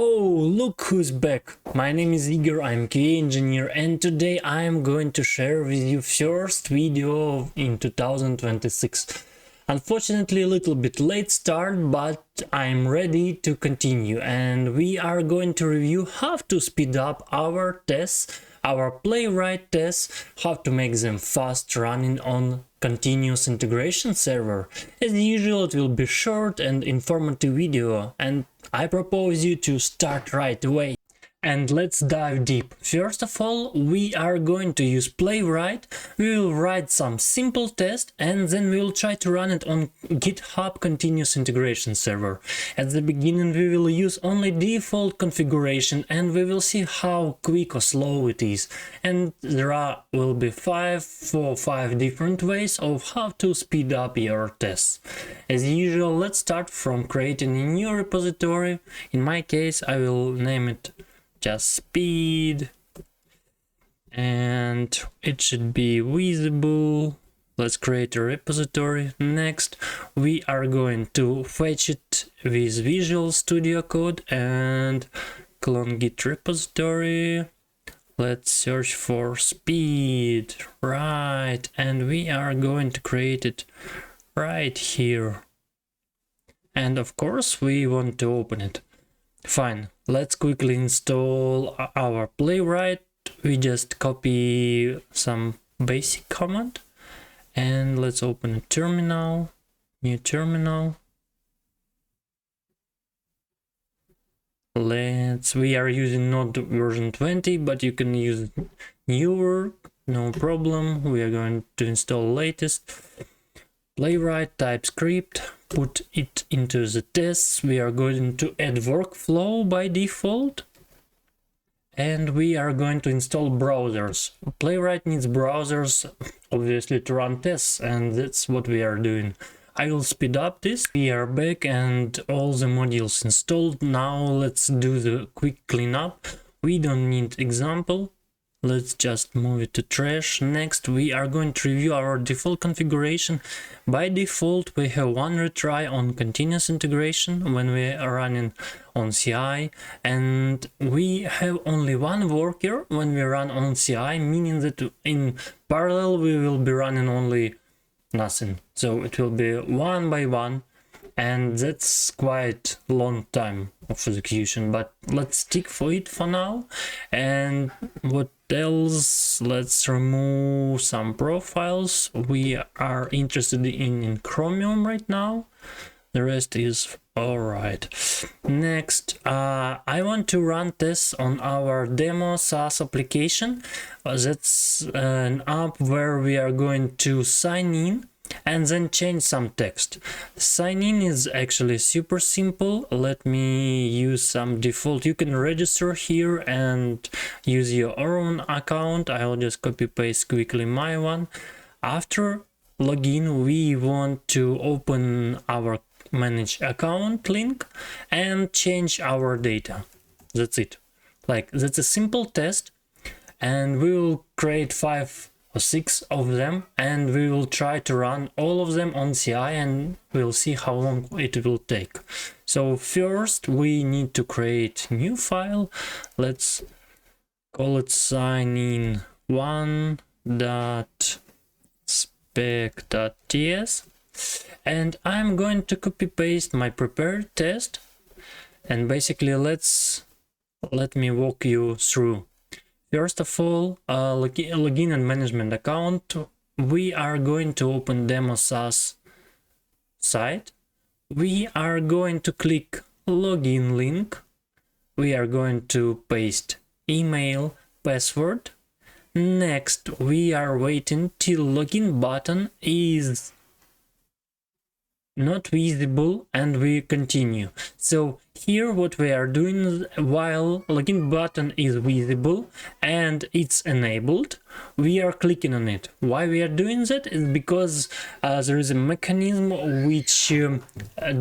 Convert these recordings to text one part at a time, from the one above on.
Oh, look who's back! My name is Igor, I'm QA engineer, and today I'm going to share with you first video in 2026. Unfortunately a little bit late start, but I'm ready to continue, and we are going to review how to speed up our tests, our Playwright tests, how to make them fast running on continuous integration server. As usual, it will be short and informative video, and I propose you to start right away. And let's dive deep. First of all, we are going to use Playwright. We will write some simple test and then we will try to run it on GitHub continuous integration server. At the beginning we will use only default configuration and we will see how quick or slow it is. And there will be five different ways of how to speed up your tests. As usual, let's start from creating a new repository. In my case, I will name it just speed, and it should be visible. Let's create a repository. Next, we are going to fetch it with Visual Studio Code and clone git repository. Let's search for speed, right, and we are going to create it right here. And of course, we want to open it. Fine, let's quickly install our Playwright. We just copy some basic command and let's open a terminal, new terminal. We are using Node version 20, but you can use newer, no problem. We are going to install latest. Playwright TypeScript, put it into the tests. We are going to add workflow by default, and we are going to install browsers. Playwright needs browsers obviously to run tests, and that's what we are doing. I will speed up this. We are back and all the modules installed. Now let's do the quick cleanup. We don't need example. Let's just move it to trash. Next, we are going to review our default configuration. By default, we have one retry on continuous integration when we are running on CI, and we have only one worker when we run on CI, meaning that in parallel we will be running only nothing. So it will be one by one, and that's quite long time of execution, but let's stick for it for now. And what else? Let's remove some profiles we are interested in Chromium right now. The rest is alright. Next, I want to run tests on our demo SaaS application. That's an app where we are going to sign in and then change some text. Sign in is actually super simple. Let me use some default. You can register here and use your own account. I'll just copy paste quickly my one. After login, we want to open our manage account link and change our data. That's it. That's a simple test, and we will create 5 or 6 of them, and we will try to run all of them on CI, and we'll see how long it will take. So first we need to create new file. Let's call it signin1.spec.ts, and I'm going to copy paste my prepared test, and basically let me walk you through. First of all, login and management account. We are going to open demo SaaS site. We are going to click login link. We are going to paste email, password. Next, we are waiting till login button is not visible and we continue. So here what we are doing, while login button is visible and it's enabled, we are clicking on it. Why we are doing that is because there is a mechanism which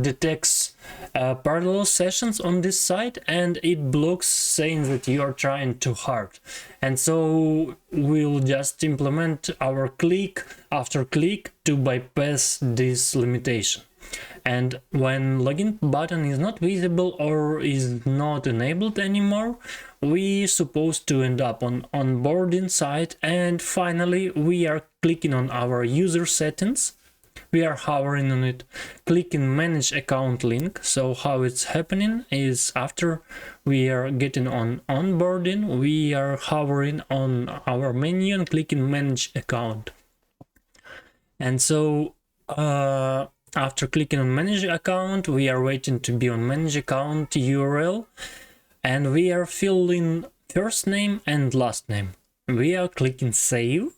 detects parallel sessions on this site, and it blocks saying that you are trying too hard. And so we'll just implement our click after click to bypass this limitation. And when login button is not visible or is not enabled anymore, we supposed to end up on onboarding site, and finally we are clicking on our user settings. We are hovering on it, clicking manage account link. So how it's happening is after we are getting on onboarding, we are hovering on our menu and clicking manage account. And so after clicking on manage account, we are waiting to be on manage account URL, and we are filling first name and last name. We are clicking save,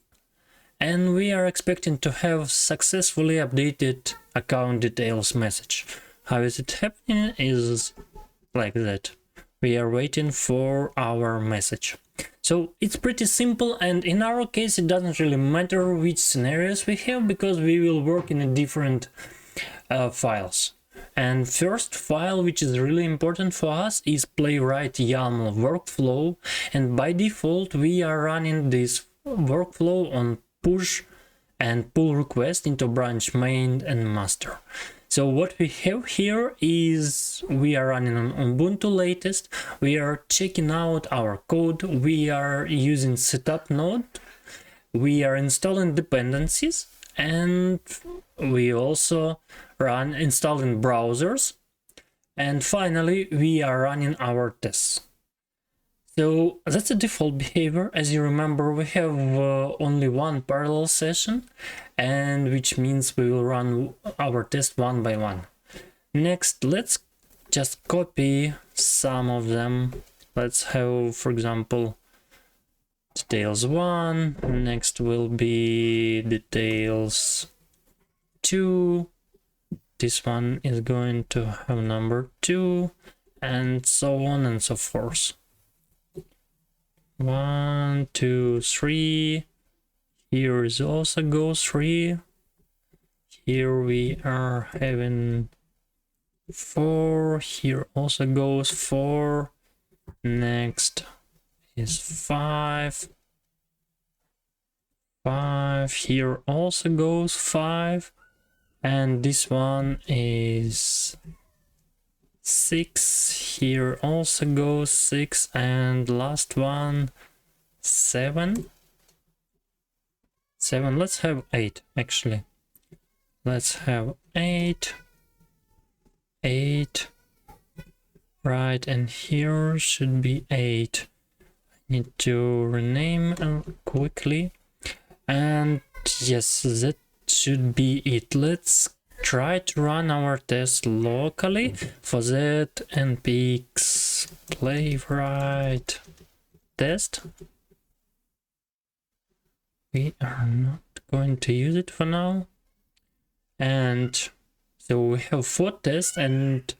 and we are expecting to have successfully updated account details message. How is it happening is like that. We are waiting for our message. So it's pretty simple, and in our case it doesn't really matter which scenarios we have, because we will work in a different files. And first file, which is really important for us, is Playwright YAML workflow, and by default we are running this workflow on push and pull request into branch main and master. So what we have here is we are running on Ubuntu latest, we are checking out our code, we are using setup node, we are installing dependencies, and we also run installing browsers, and finally we are running our tests. So that's a default behavior. As you remember, we have only one parallel session, and which means we will run our test one by one. Next, let's just copy some of them. Let's have, for example, details 1, next will be details 2, this one is going to have number 2, and so on and so forth. 1, 2, 3. Here is also go 3. Here we are having 4. Here also goes 4. Next is 5. 5. Here also goes 5. And this one is 6. Here also goes 6, and last one 7. Let's have 8 actually. Let's have 8. Right, and here should be 8. I need to rename quickly, and yes, that should be it. Let's try to run our test locally. For that, npx playwright test. We are not going to use it for now. And so we have 4 tests and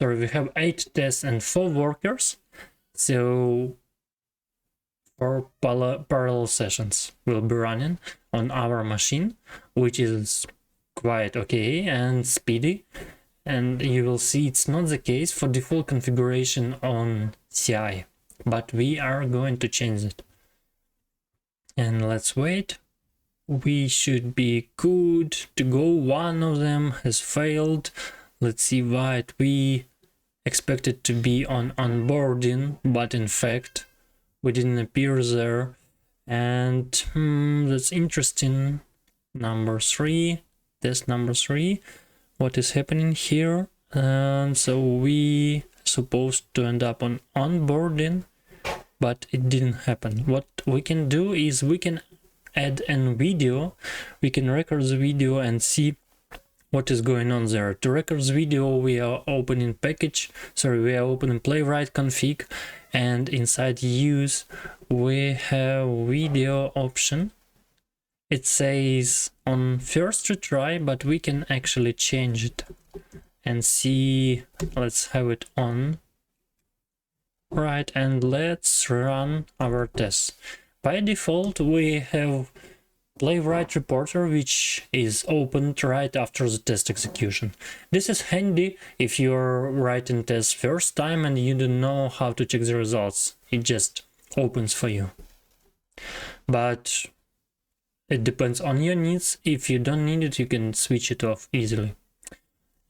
we have 8 tests and 4 workers. So 4 parallel sessions will be running on our machine, which is quite okay and speedy. And you will see it's not the case for default configuration on CI, but we are going to change it. And let's wait. We should be good to go. One of them has failed. Let's see why. We expected to be on onboarding, but in fact we didn't appear there. And that's interesting. Number 3, test number 3. What is happening here? And so we supposed to end up on onboarding, but it didn't happen. What we can do is we can add a video. We can record the video and see what is going on there. To record the video, we are opening we are opening Playwright config, and inside use we have video option. It says on first retry, but we can actually change it and see. Let's have it on. Right, and let's run our tests. By default, we have Playwright reporter, which is opened right after the test execution. This is handy if you're writing tests first time and you don't know how to check the results. It just opens for you. But it depends on your needs. If you don't need it, you can switch it off easily.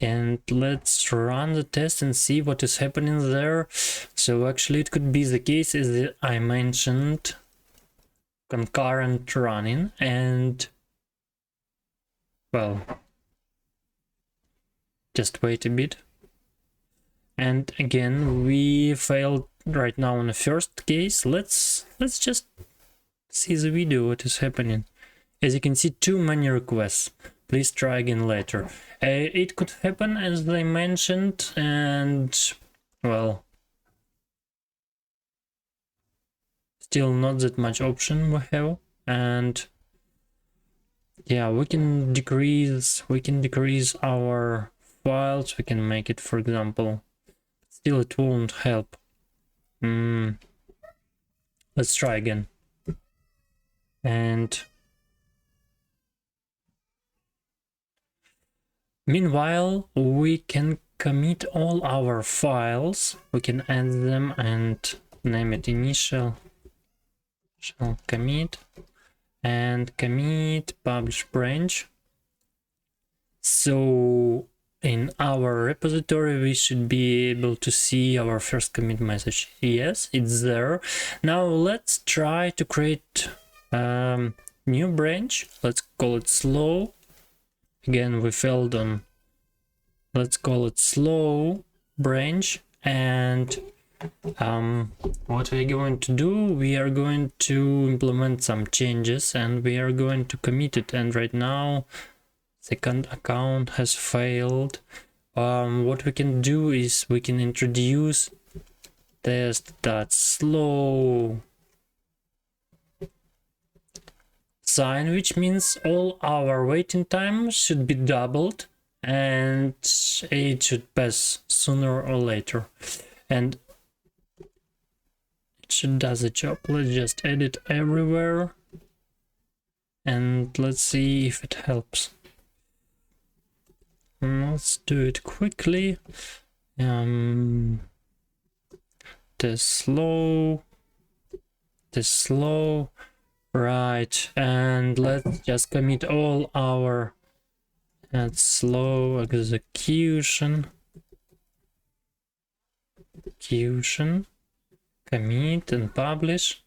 and let's run the test and see what is happening there. So actually it could be the case as I mentioned, concurrent running, and well, just wait a bit. And again, we failed right now on the first case. Let's just see the video, what is happening. As you can see, too many requests. Please try again later. It could happen as I mentioned, and well, still not that much option we have. And yeah, we can decrease our files. We can make it, for example. Still it won't help. Let's try again. And meanwhile, we can commit all our files. We can add them and name it initial shall commit and commit publish branch. So in our repository, we should be able to see our first commit message. Yes, it's there. Now let's try to create new branch. Let's call it slow. Again, we failed on, let's call it slow branch. And what we're going to do, we are going to implement some changes and we are going to commit it. And right now, second account has failed. What we can do is we can introduce test.slow sign, which means all our waiting time should be doubled and it should pass sooner or later. And it should do the job. Let's just add it everywhere and let's see if it helps. Let's do it quickly. Test slow, right, and let's just commit all our slow execution, commit and publish.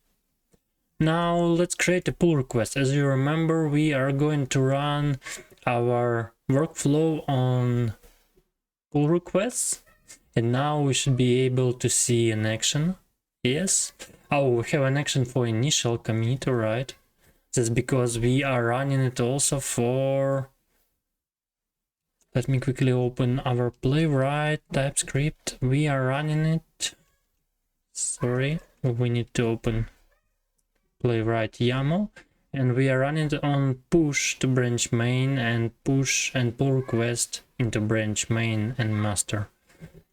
Now let's create a pull request. As you remember, we are going to run our workflow on pull requests, and now we should be able to see an action. Yes. Oh, we have an action for initial commit, alright. That's because we are running it also for... Let me quickly open our Playwright TypeScript. We are running it... Sorry, we need to open Playwright YAML. And we are running it on push to branch main and push and pull request into branch main and master.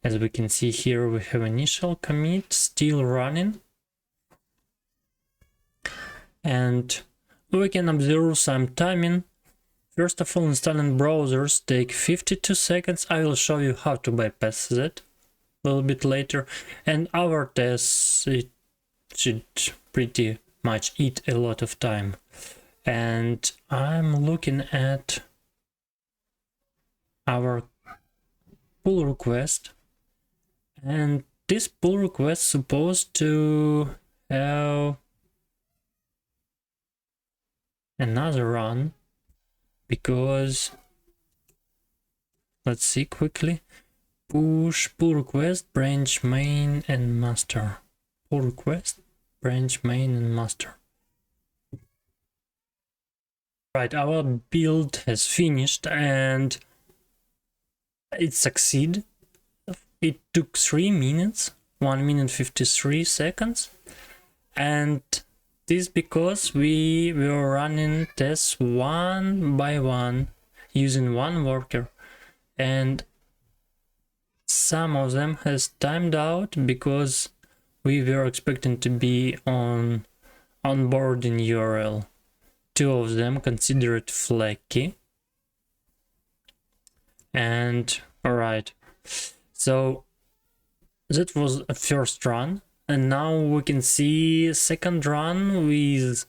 As we can see here, we have initial commit still running. And we can observe some timing. First of all, installing browsers take 52 seconds. I will show you how to bypass that a little bit later. And our tests, it should pretty much eat a lot of time. And I'm looking at our pull request, and this pull request is supposed to have another run, because let's see quickly, push pull request branch main and master, pull request branch main and master. Right, our build has finished and it succeeded. It took 3 minutes, 1 minute 53 seconds, and this because we were running tests one by one using one worker, and some of them has timed out because we were expecting to be on onboarding URL. 2 of them considered flaky. And alright, so that was a first run, and now we can see a second run with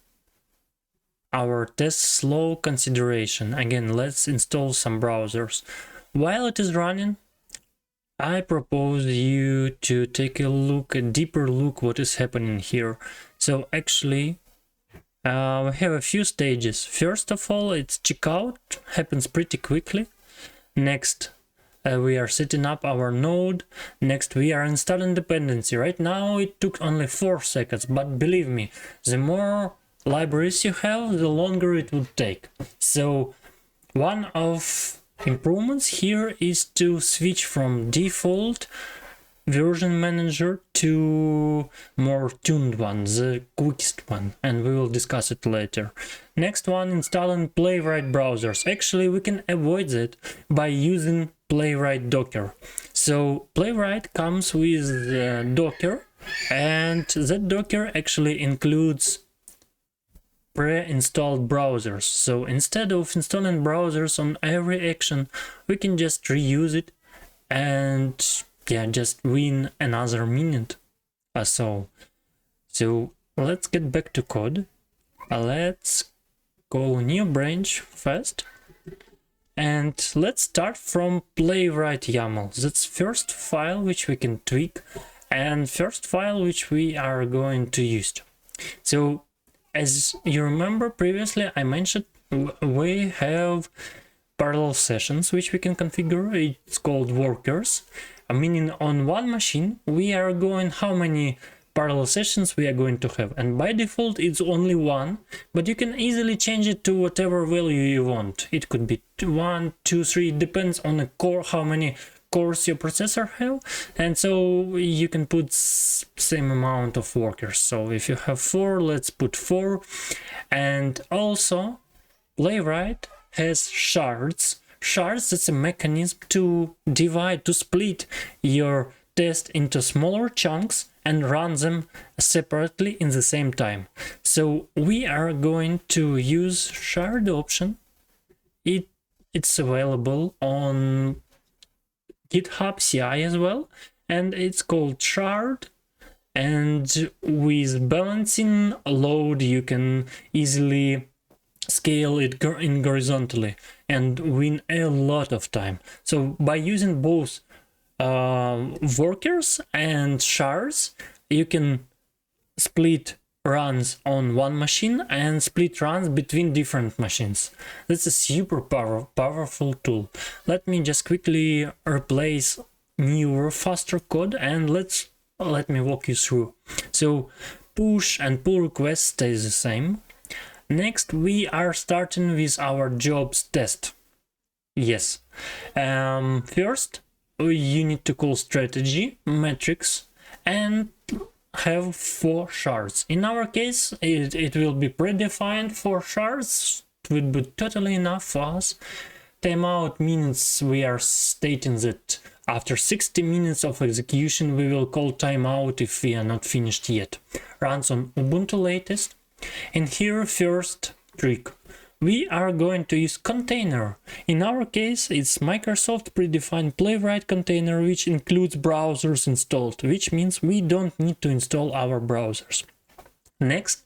our test slow consideration. Again, let's install some browsers. while it is running, I propose you to take a deeper look what is happening here. So actually, we have a few stages. First of all, it's checkout, happens pretty quickly. Next, we are setting up our node. Next, we are installing dependency. Right now, it took only 4 seconds, but believe me, the more libraries you have, the longer it would take. So one of improvements here is to switch from default version manager to more tuned one, the quickest one, and we will discuss it later. Next one, installing Playwright browsers. Actually, we can avoid that by using Playwright Docker. So Playwright comes with Docker, and that Docker actually includes pre-installed browsers. So instead of installing browsers on every action, we can just reuse it and just win another minute or so. So let's get back to code. Let's call a new branch first. And let's start from Playwright YAML. That's first file which we can tweak and first file which we are going to use. So as you remember previously, I mentioned we have parallel sessions which we can configure. It's called workers, meaning on one machine we are going how many parallel sessions we are going to have, and by default it's only one, but you can easily change it to whatever value you want. It could be 1, 2, 3, it depends on the core, how many cores your processor have, and so you can put same amount of workers. So if you have 4, let's put 4. And also Playwright has shards. Shards, that's a mechanism to divide, to split your test into smaller chunks and run them separately in the same time. So we are going to use shard option. It's available on GitHub CI as well, and it's called shard. And with balancing load, you can easily scale it in horizontally and win a lot of time. So by using both workers and shards, you can split runs on one machine and split runs between different machines. That's a super powerful tool. Let me just quickly replace newer, faster code, and let me walk you through. So push and pull request stays the same. Next, we are starting with our jobs test. Yes. First, you need to call strategy, metrics, and have 4 shards. In our case, it will be predefined 4 shards. It would be totally enough for us. Timeout means we are stating that after 60 minutes of execution, we will call timeout if we are not finished yet. Runs on Ubuntu latest. And here, first trick. We are going to use container. In our case, it's Microsoft predefined Playwright container, which includes browsers installed, which means we don't need to install our browsers. Next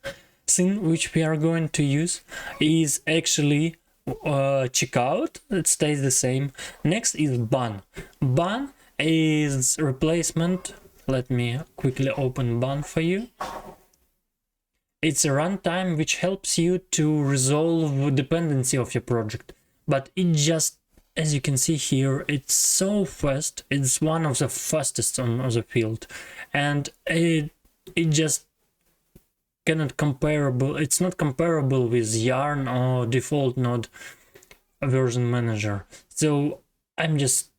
thing which we are going to use is actually checkout. It stays the same. Next is ban. Ban is replacement. Let me quickly open ban for you. It's a runtime which helps you to resolve dependency of your project, but it just, as you can see here, it's so fast. It's one of the fastest on the field, and it just cannot comparable. It's not comparable with Yarn or default node version manager. So I'm just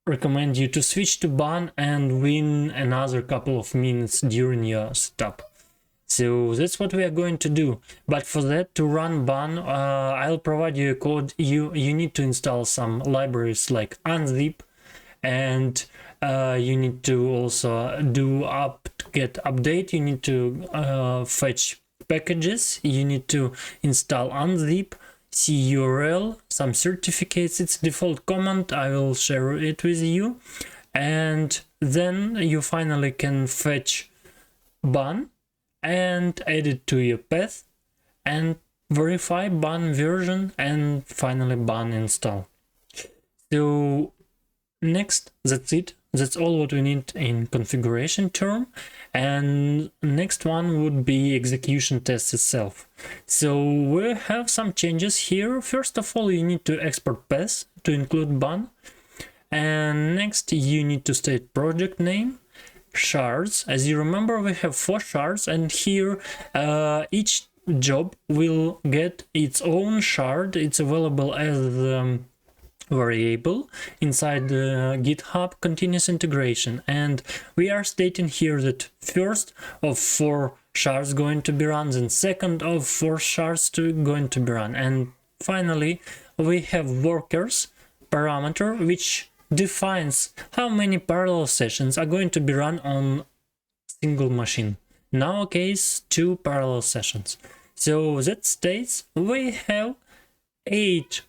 recommend you to switch to ban and win another couple of minutes during your setup. So that's what we are going to do. But for that, to run ban, I'll provide you a code. You need to install some libraries like unzip, and you need to also do apt-get update. You need to fetch packages. You need to install unzip, curl, some certificates. It's default command. I will share it with you, and then you finally can fetch ban and add it to your path and verify ban version and finally ban install. So next, that's it. That's all what we need in configuration term. And next one would be execution test itself. So we have some changes here. First of all, you need to export path to include ban. And next you need to state project name, shards. As you remember, we have 4 shards, and here each job will get its own shard. It's available as variable inside the GitHub continuous integration, and we are stating here that first of 4 shards going to be run, then second of 4 shards going to be run, and finally we have workers parameter which defines how many parallel sessions are going to be run on single machine. In our case, 2 parallel sessions. So that states we have 8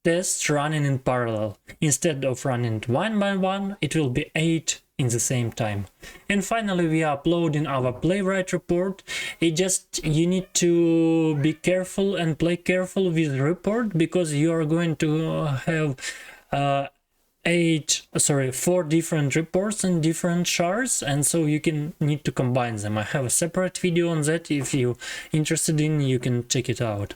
tests running in parallel. Instead of running one by one, it will be 8 in the same time. And finally, we are uploading our Playwright report. You need to be careful and play careful with the report, because you are going to have 4 different reports and different shards, and so you need to combine them. I have a separate video on that. If you're interested in, you can check it out.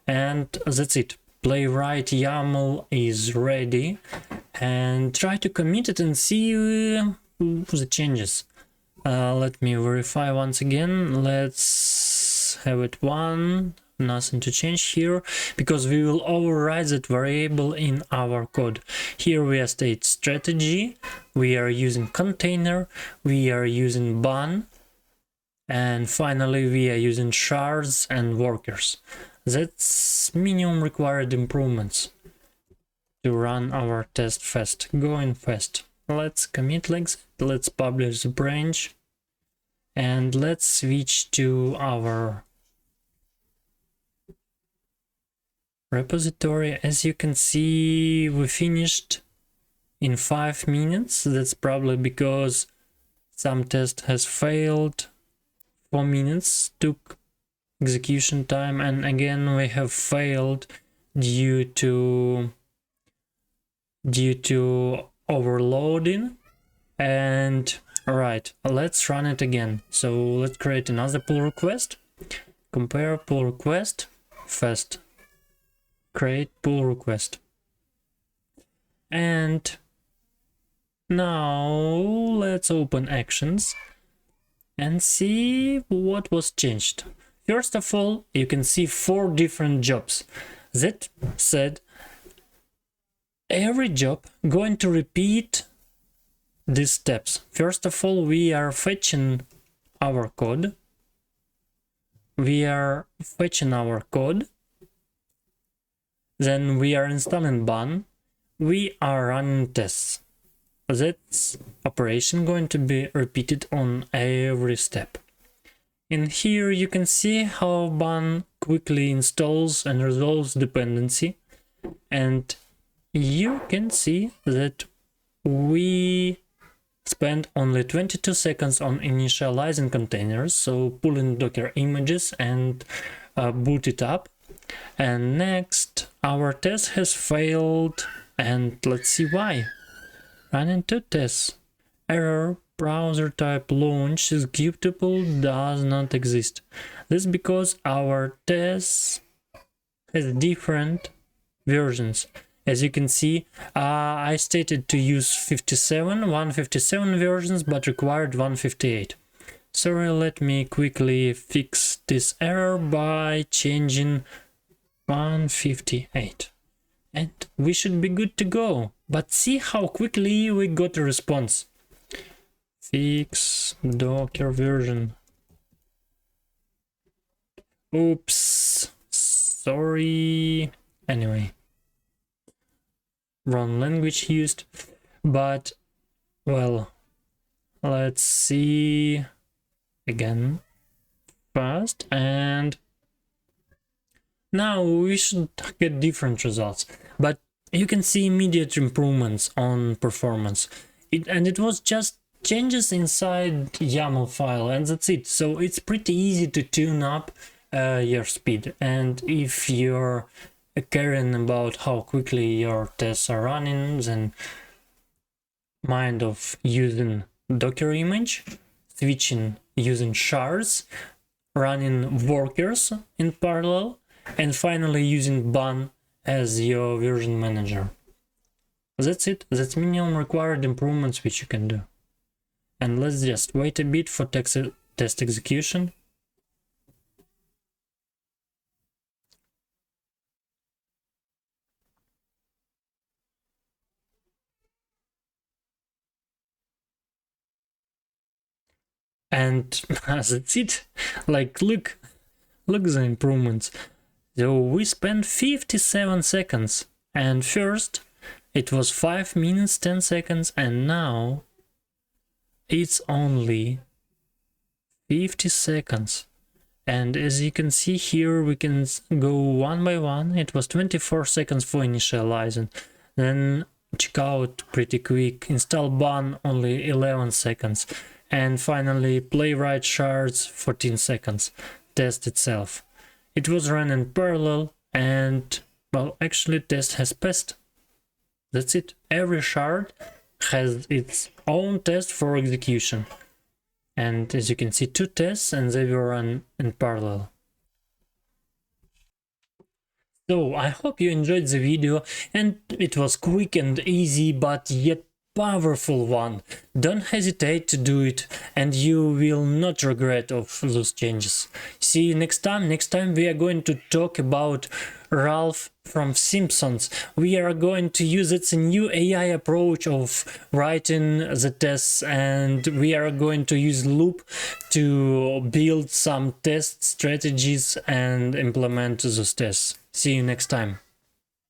And that's it. Playwright YAML is ready, and try to commit it and see the changes. Let me verify once again. Let's have it 1. Nothing to change here, because we will override that variable in our code. Here we are state strategy, we are using container, we are using ban, and finally we are using shards and workers. That's minimum required improvements to run our test fast. Going fast. Let's commit like that. Let's publish the branch, and let's switch to our repository. As you can see, we finished in 5 minutes. That's probably because some test has failed. 4 minutes took execution time, and again we have failed due to overloading. And alright, let's run it again. So let's create another pull request, compare pull request, fast, create pull request. And now let's open actions and see what was changed. First of all, you can see 4 different jobs. That said, every job going to repeat these steps. First of all, we are fetching our code. Then we are installing ban. We are running tests. That operation going to be repeated on every step. In here you can see how ban quickly installs and resolves dependency, and you can see that we spent only 22 seconds on initializing containers, so pulling Docker images and boot it up. And next, our test has failed, and let's see why. Running 2 tests. Error, browser type launch executable does not exist. This is because our test has different versions. As you can see, I stated to use 157 versions, but required 158. Sorry, let me quickly fix this error by changing 158. And we should be good to go. But see how quickly we got a response. Fix Docker version. Oops, sorry. Anyway, wrong language used. But, well, let's see again fast, and now we should get different results. But you can see immediate improvements on performance. It was just changes inside YAML file, and that's it. So it's pretty easy to tune up your speed. And if your caring about how quickly your tests are running, then mind of using Docker image, switching using shards, running workers in parallel, and finally using Bun as your version manager. That's it. That's minimum required improvements which you can do. And let's just wait a bit for test execution. And that's it. Like, look the improvements. So we spent 57 seconds, and first it was 5 minutes 10 seconds, and now it's only 50 seconds. And as you can see here, we can go one by one. It was 24 seconds for initializing, then checkout pretty quick, install Bun only 11 seconds, and finally Playwright shards 14 seconds, test itself. It was run in parallel, and well, actually test has passed. That's it. Every shard has its own test for execution. And as you can see, 2 tests, and they were run in parallel. So I hope you enjoyed the video, and it was quick and easy, but yet powerful one. Don't hesitate to do it, and you will not regret of those changes. See you next time. Next time we are going to talk about Ralph from Simpsons. We are going to use its new AI approach of writing the tests, and we are going to use Loop to build some test strategies and implement those tests. See you next time.